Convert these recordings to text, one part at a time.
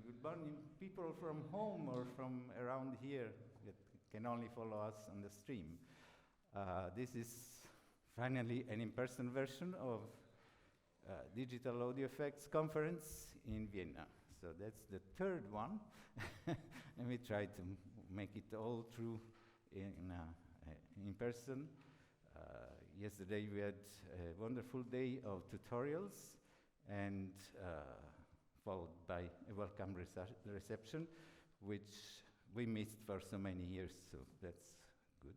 good morning, people from home or from around here that can only follow us on the stream. This is finally an in-person version of Digital Audio Effects Conference in Vienna. So that's the third one, and we try to make it all through in person. Yesterday we had a wonderful day of tutorials and followed by a welcome reception, which we missed for so many years, so that's good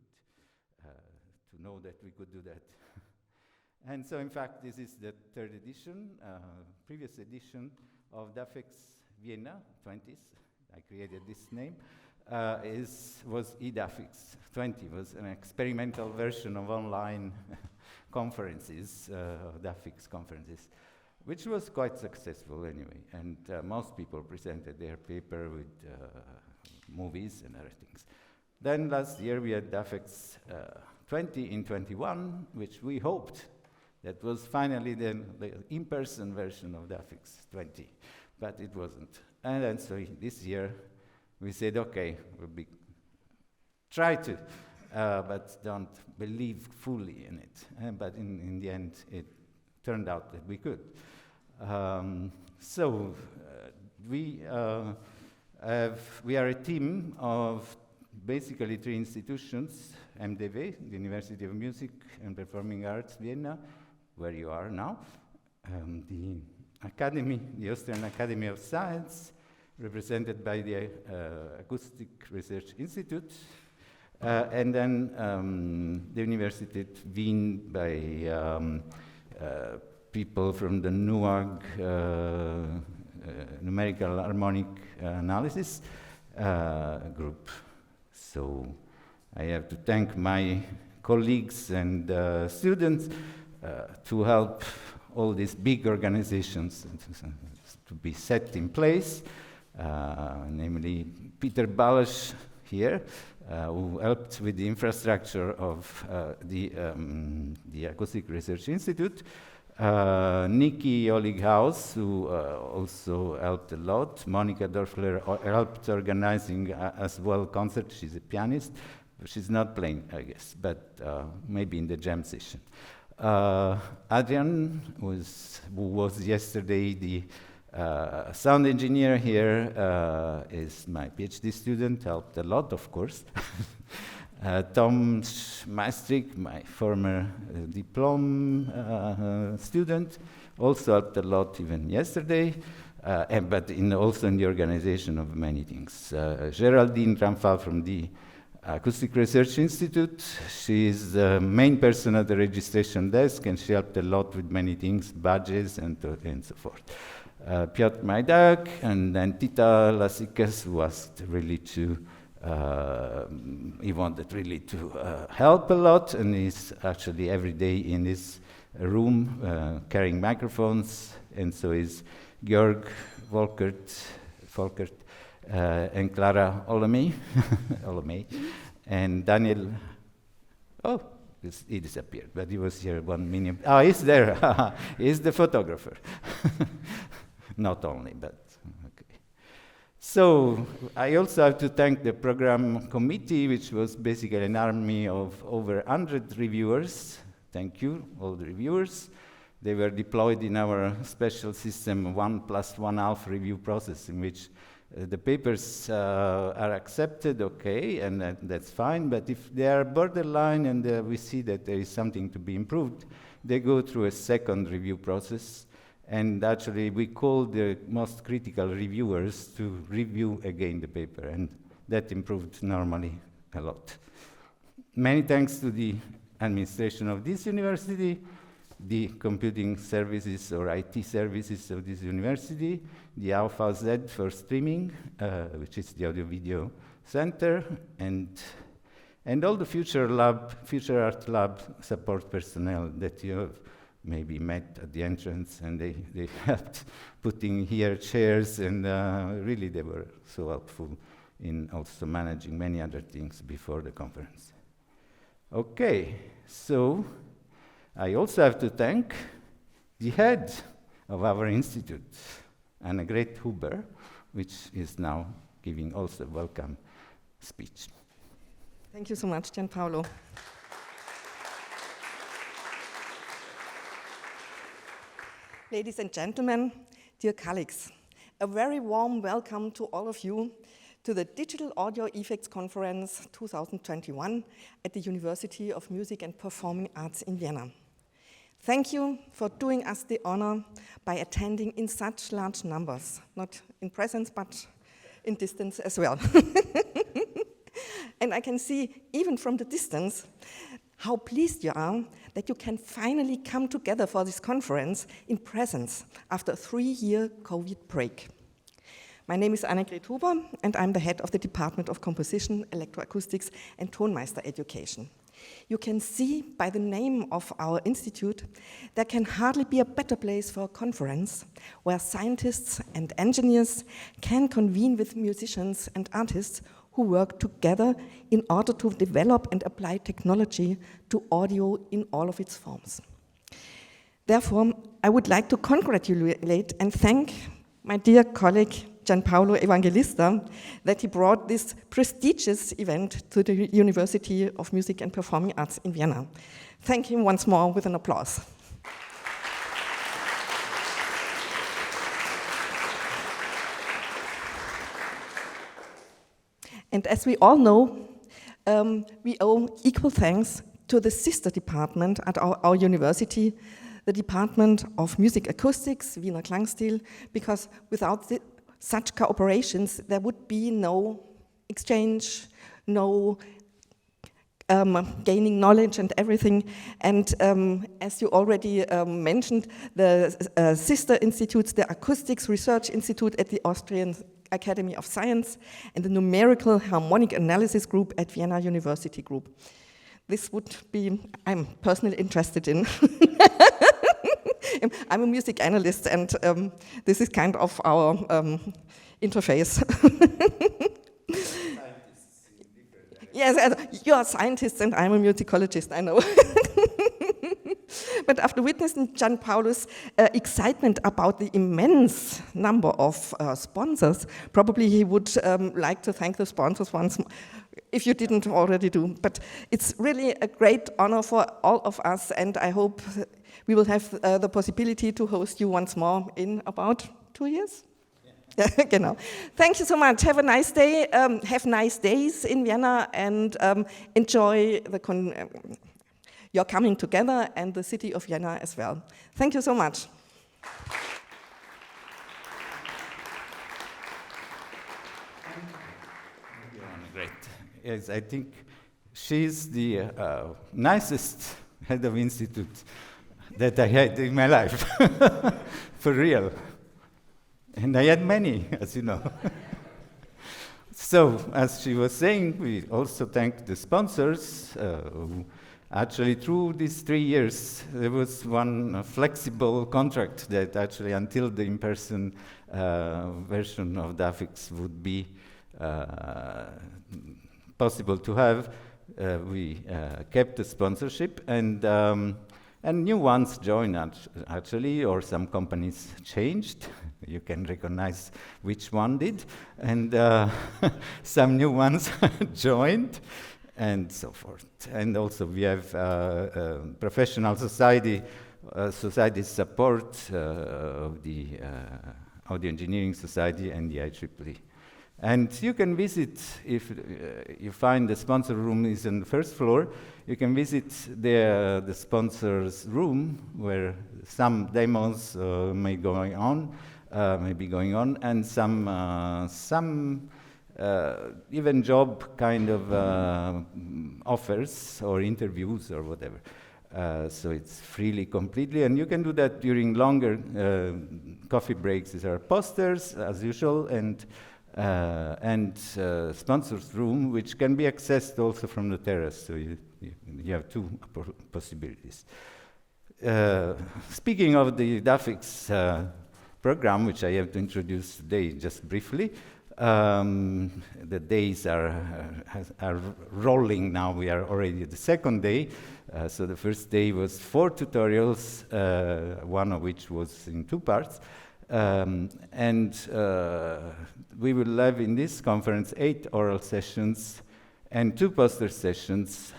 to know that we could do that. And so in fact this is the third edition, previous edition of DAFx Vienna 20s. I created this name. Was DAFx20, was an experimental version of online conferences, DAFx conferences, which was quite successful anyway, and most people presented their paper with movies and other things. Then last year we had DAFx20in22, which we hoped that was finally the in-person version of DAFx20, but it wasn't. And then so this year we said, okay, try to, but don't believe fully in it. But in the end, it turned out that we could. We are a team of basically three institutions: MDW, the University of Music and Performing Arts Vienna, where you are now, the Academy, the Austrian Academy of Science, represented by the Acoustic Research Institute, and then the University of Wien by people from the NUAG, Numerical Harmonic Analysis group. So I have to thank my colleagues and students to help all these big organizations to be set in place, namely Peter Balash here, who helped with the infrastructure of the Acoustic Research Institute, Nikki Olighaus, who also helped a lot, Monika Dorfler helped organizing as well concert. She's a pianist, but she's not playing, I guess, but maybe in the jam session. Adrian, who was yesterday the sound engineer here, is my PhD student, helped a lot, of course. Tom Maestrik, my former diploma student, also helped a lot even yesterday, but also in the organization of many things. Geraldine Ramphal from the Acoustic Research Institute, she is the main person at the registration desk, and she helped a lot with many things, badges and so forth. Piotr Majdak, and then Tita Lasikas, who asked really to, he wanted really to help a lot, and he's actually every day in this room carrying microphones, and so is Georg Volkert, and Clara Olomey, and Daniel, he disappeared, but he was here 1 minute. Oh, he's there, he's the photographer. Not only, but okay. So I also have to thank the program committee, which was basically an army of over 100 reviewers. Thank you, all the reviewers. They were deployed in our special system 1+1/2 review process, in which the papers are accepted, okay, and that's fine, but if they are borderline and we see that there is something to be improved, they go through a second review process. And actually, we call the most critical reviewers to review again the paper, and that improved normally a lot. Many thanks to the administration of this university, the computing services or IT services of this university, the Alpha Z for streaming, which is the audio-video center, and all the Future Art Lab support personnel that you have maybe met at the entrance, and they helped putting here chairs, and really they were so helpful in also managing many other things before the conference. Okay, so I also have to thank the head of our institute, Annegret Huber, which is now giving also welcome speech. Thank you so much, Gianpaolo. Ladies and gentlemen, dear colleagues, a very warm welcome to all of you to the Digital Audio Effects Conference 2021 at the University of Music and Performing Arts in Vienna. Thank you for doing us the honor by attending in such large numbers, not in presence, but in distance as well. And I can see, even from the distance, how pleased you are that you can finally come together for this conference in presence after a 3-year COVID break. My name is Annegret, and I'm the head of the Department of Composition, Electroacoustics, and Tonmeister Education. You can see by the name of our institute, there can hardly be a better place for a conference where scientists and engineers can convene with musicians and artists who work together in order to develop and apply technology to audio in all of its forms. Therefore, I would like to congratulate and thank my dear colleague Gianpaolo Evangelista that he brought this prestigious event to the University of Music and Performing Arts in Vienna. Thank him once more with an applause. And as we all know, we owe equal thanks to the sister department at our university, the Department of Music Acoustics, Wiener Klangstil, because without such cooperations, there would be no exchange, no gaining knowledge and everything. And as you already mentioned, the sister institutes, the Acoustics Research Institute at the Austrian Academy of Science, and the Numerical Harmonic Analysis Group at Vienna University Group. This would be, I'm personally interested in. I'm a music analyst, and this is kind of our interface. Yes, you are scientists and I'm a musicologist, I know. But after witnessing Gianpaolo's excitement about the immense number of sponsors, probably he would like to thank the sponsors once more, if you didn't already do. But it's really a great honor for all of us, and I hope we will have the possibility to host you once more in about 2 years. Yeah. Genau. Thank you so much. Have a nice day. Have nice days in Vienna, and enjoy your coming together and the city of Vienna as well. Thank you so much. Great. Yes, I think she's the nicest head of institute that I had in my life, for real. And I had many, as you know. So, as she was saying, we also thank the sponsors who actually, through these 3 years, there was one flexible contract that actually, until the in-person version of DAFx would be possible to have, we kept the sponsorship, and new ones joined actually, or some companies changed. You can recognize which one did, and some new ones joined, and so forth. And also we have professional society support of the Audio Engineering Society and the IEEE. And you can visit, if you find the sponsor room is on the first floor, you can visit the sponsor's room where some demos may be going on, and some even job kind of offers or interviews or whatever. So it's freely, completely, and you can do that during longer coffee breaks. There are posters, as usual, and sponsors room, which can be accessed also from the terrace. So you have two possibilities. Speaking of the DAFx program, which I have to introduce today just briefly, the days are rolling now. We are already at the second day. So the first day was 4 tutorials, one of which was in 2 parts. And we will have in this conference 8 oral sessions and 2 poster sessions.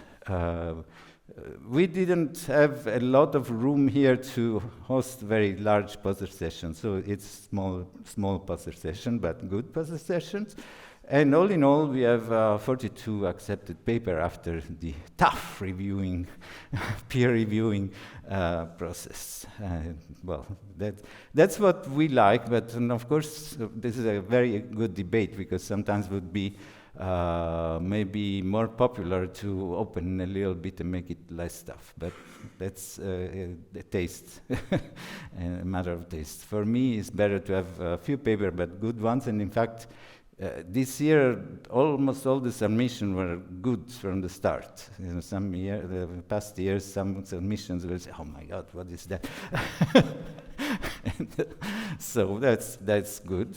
We didn't have a lot of room here to host very large poster sessions, so it's small poster session, but good poster sessions. And all in all, we have 42 accepted paper after the tough reviewing, peer reviewing process. Well, that's what we like, but of course, this is a very good debate, because sometimes it would be maybe more popular to open a little bit and make it less stuff, but that's a taste, a matter of taste. For me, it's better to have a few paper, but good ones, and in fact, this year, almost all the submissions were good from the start. You know, the past years, some submissions will say, "Oh my God, what is that?" So that's good.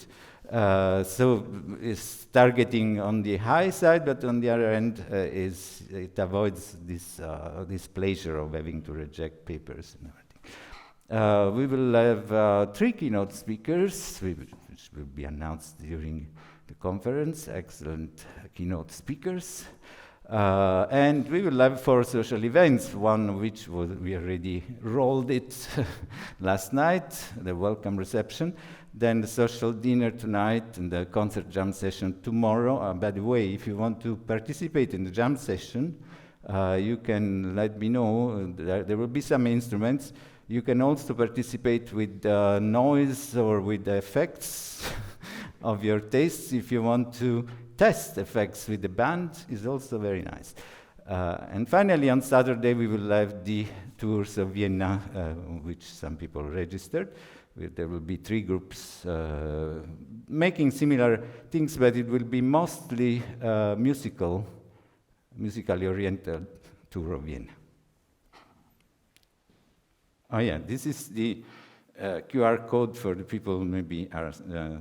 So it's targeting on the high side, but on the other end, it avoids this pleasure of having to reject papers and everything. We will have 3 keynote speakers, which will be announced during the conference, excellent keynote speakers. And we will have 4 social events, one of which we already rolled it last night, the welcome reception, then the social dinner tonight, and the concert jam session tomorrow. By the way, if you want to participate in the jam session, you can let me know. There will be some instruments. You can also participate with noise or with the effects of your tastes. If you want to test effects with the band, is also very nice. And finally, on Saturday, we will have the tours of Vienna, which some people registered. There will be 3 groups making similar things, but it will be mostly musically oriented tour of Vienna. Oh yeah, this is the QR code for the people who maybe are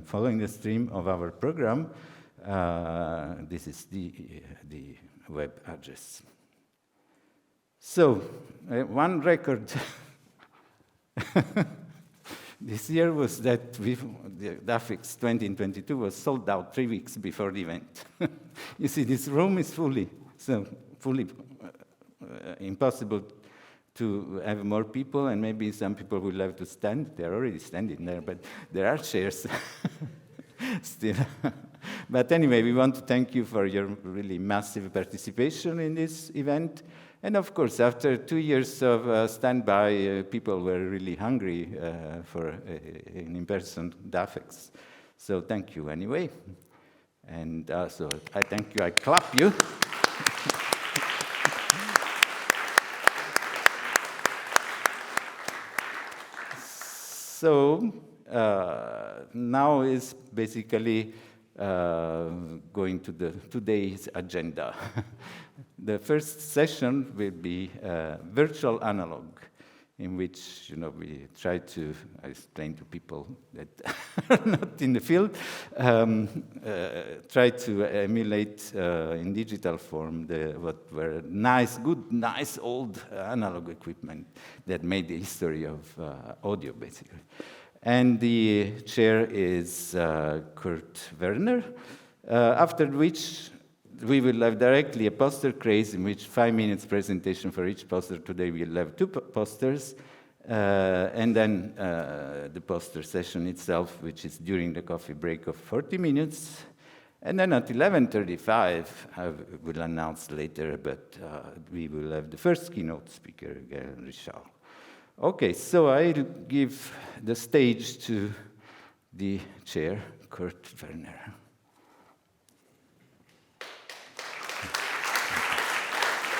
following the stream of our program. This is the web address. So, one record this year was that the DAFx20in22 was sold out 3 weeks before the event. You see, this room is fully impossible to have more people, and maybe some people will have to stand. They're already standing there, but there are chairs still. But anyway, we want to thank you for your really massive participation in this event. And of course, after 2 years of standby, people were really hungry for an in-person DAFx. So thank you anyway. And so I thank you, I clap you. So now is basically going to today's agenda. The first session will be virtual analog, in which we try to explain to people that are not in the field, try to emulate in digital form what were nice old analog equipment that made the history of audio, basically. And the chair is Kurt Werner, after which we will have directly a poster craze, in which 5 minutes presentation for each poster. Today we'll have 2 posters, and then the poster session itself, which is during the coffee break of 40 minutes. And then at 11:35, I will announce later, but we will have the first keynote speaker, Richard. Okay, so I'll give the stage to the chair, Kurt Werner.